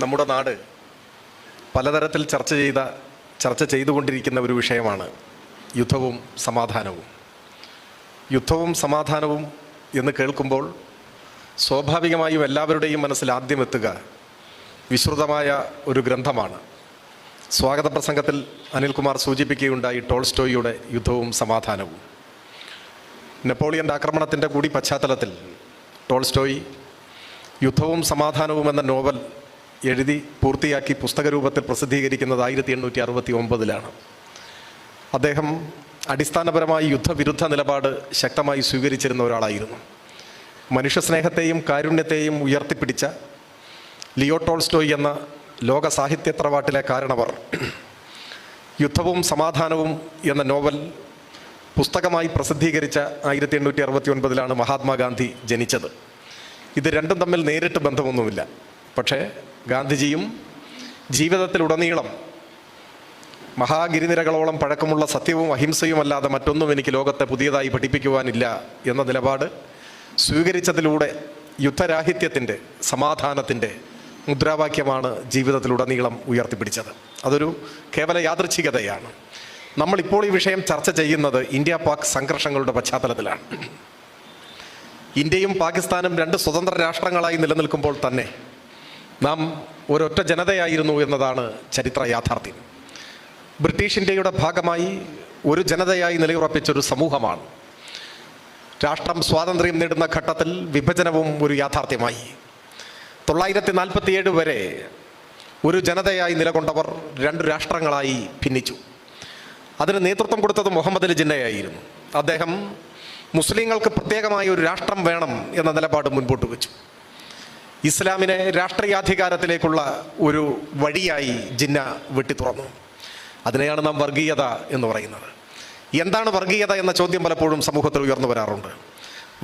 നമ്മുടെ നാട് പലതരത്തിൽ ചർച്ച ചെയ്തുകൊണ്ടിരിക്കുന്ന ഒരു വിഷയമാണ് യുദ്ധവും സമാധാനവും. യുദ്ധവും സമാധാനവും എന്ന് കേൾക്കുമ്പോൾ സ്വാഭാവികമായും എല്ലാവരുടെയും മനസ്സിൽ ആദ്യം എത്തുക വിശ്രുതമായ ഒരു ഗ്രന്ഥമാണ്. സ്വാഗത പ്രസംഗത്തിൽ അനിൽകുമാർ സൂചിപ്പിക്കുകയുണ്ടായി ടോൾസ്റ്റോയിയുടെ യുദ്ധവും സമാധാനവും. നെപ്പോളിയൻ്റെ ആക്രമണത്തിൻ്റെ കൂടി പശ്ചാത്തലത്തിൽ ടോൾസ്റ്റോയി യുദ്ധവും സമാധാനവും എന്ന നോവൽ എഴുതി പൂർത്തിയാക്കി പുസ്തകരൂപത്തിൽ പ്രസിദ്ധീകരിക്കുന്നത് 1869 അദ്ദേഹം അടിസ്ഥാനപരമായി യുദ്ധവിരുദ്ധ നിലപാട് ശക്തമായി സ്വീകരിച്ചിരുന്ന ഒരാളായിരുന്നു. മനുഷ്യസ്നേഹത്തെയും കാരുണ്യത്തെയും ഉയർത്തിപ്പിടിച്ച ലിയോ ടോൾസ്റ്റോയ് എന്ന ലോക സാഹിത്യത്രവാട്ടിലെ കാരണവർ യുദ്ധവും സമാധാനവും എന്ന നോവൽ പുസ്തകമായി പ്രസിദ്ധീകരിച്ച 1869 മഹാത്മാഗാന്ധി ജനിച്ചത്. ഇത് രണ്ടും തമ്മിൽ നേരിട്ട് ബന്ധമൊന്നുമില്ല. പക്ഷേ ഗാന്ധിജിയും ജീവിതത്തിലുടനീളം മഹാഗിരിനിരകളോളം പഴക്കമുള്ള സത്യവും അഹിംസയുമല്ലാതെ മറ്റൊന്നും എനിക്ക് ലോകത്തെ പുതിയതായി പഠിപ്പിക്കുവാനില്ല എന്ന നിലപാട് സ്വീകരിച്ചതിലൂടെ യുദ്ധരാഹിത്യത്തിൻ്റെ സമാധാനത്തിൻ്റെ മുദ്രാവാക്യമാണ് ജീവിതത്തിലുടനീളം ഉയർത്തിപ്പിടിച്ചത്. അതൊരു കേവല യാദൃച്ഛികതയാണ്. നമ്മളിപ്പോൾ ഈ വിഷയം ചർച്ച ചെയ്യുന്നത് ഇന്ത്യ പാക് സംഘർഷങ്ങളുടെ പശ്ചാത്തലത്തിലാണ്. ഇന്ത്യയും പാകിസ്ഥാനും രണ്ട് സ്വതന്ത്ര രാഷ്ട്രങ്ങളായി നിലനിൽക്കുമ്പോൾ തന്നെ നാം ഒരൊറ്റ ജനതയായിരുന്നു എന്നതാണ് ചരിത്ര യാഥാർത്ഥ്യം. ബ്രിട്ടീഷ് ഇന്ത്യയുടെ ഭാഗമായി ഒരു ജനതയായി നിലയുറപ്പിച്ചൊരു സമൂഹമാണ്. രാഷ്ട്രം സ്വാതന്ത്ര്യം നേടുന്ന ഘട്ടത്തിൽ വിഭജനവും ഒരു യാഥാർത്ഥ്യമായി. 1947 വരെ ഒരു ജനതയായി നിലകൊണ്ടവർ രണ്ട് രാഷ്ട്രങ്ങളായി ഭിന്നിച്ചു. അതിന് നേതൃത്വം കൊടുത്തത് മുഹമ്മദ് അലി ജിന്നയായിരുന്നു. അദ്ദേഹം മുസ്ലിങ്ങൾക്ക് പ്രത്യേകമായ ഒരു രാഷ്ട്രം വേണം എന്ന നിലപാട് മുൻപോട്ട് വെച്ചു. ഇസ്ലാമിനെ രാഷ്ട്രീയാധികാരത്തിലേക്കുള്ള ഒരു വഴിയായി ജിന്ന വെട്ടിത്തുറന്നു. അതിനെയാണ് നാം വർഗീയത എന്ന് പറയുന്നത്. എന്താണ് വർഗീയത എന്ന ചോദ്യം പലപ്പോഴും സമൂഹത്തിൽ ഉയർന്നു വരാറുണ്ട്.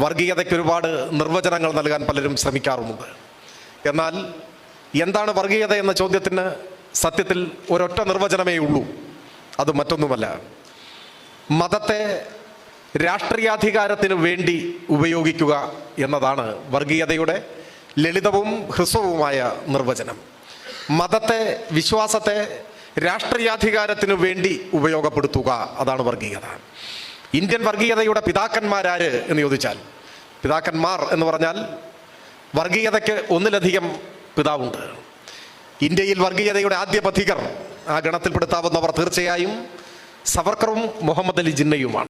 വർഗീയതയ്ക്ക് ഒരുപാട് നിർവചനങ്ങൾ നൽകാൻ പലരും ശ്രമിക്കാറുമുണ്ട്. എന്നാൽ എന്താണ് വർഗീയത എന്ന ചോദ്യത്തിന് സത്യത്തിൽ ഒരൊറ്റ നിർവചനമേ ഉള്ളൂ. അത് മറ്റൊന്നുമല്ല, മതത്തെ രാഷ്ട്രീയാധികാരത്തിന് വേണ്ടി ഉപയോഗിക്കുക എന്നതാണ് വർഗീയതയുടെ ലളിതവും ഹ്രസ്വവുമായ നിർവചനം. മതത്തെ, വിശ്വാസത്തെ രാഷ്ട്രീയാധികാരത്തിനു വേണ്ടി ഉപയോഗപ്പെടുത്തുക, അതാണ് വർഗീയത. ഇന്ത്യൻ വർഗീയതയുടെ പിതാക്കന്മാരാര് എന്ന് ചോദിച്ചാൽ, പിതാക്കന്മാർ എന്ന് പറഞ്ഞാൽ വർഗീയതയ്ക്ക് ഒന്നിലധികം പിതാവുണ്ട്. ഇന്ത്യയിൽ വർഗീയതയുടെ ആദ്യ പഥികർ, ആ ഗണത്തിൽപ്പെടുത്താവുന്നവർ തീർച്ചയായും സവർക്കറും മുഹമ്മദ് അലി ജിന്നയുമാണ്.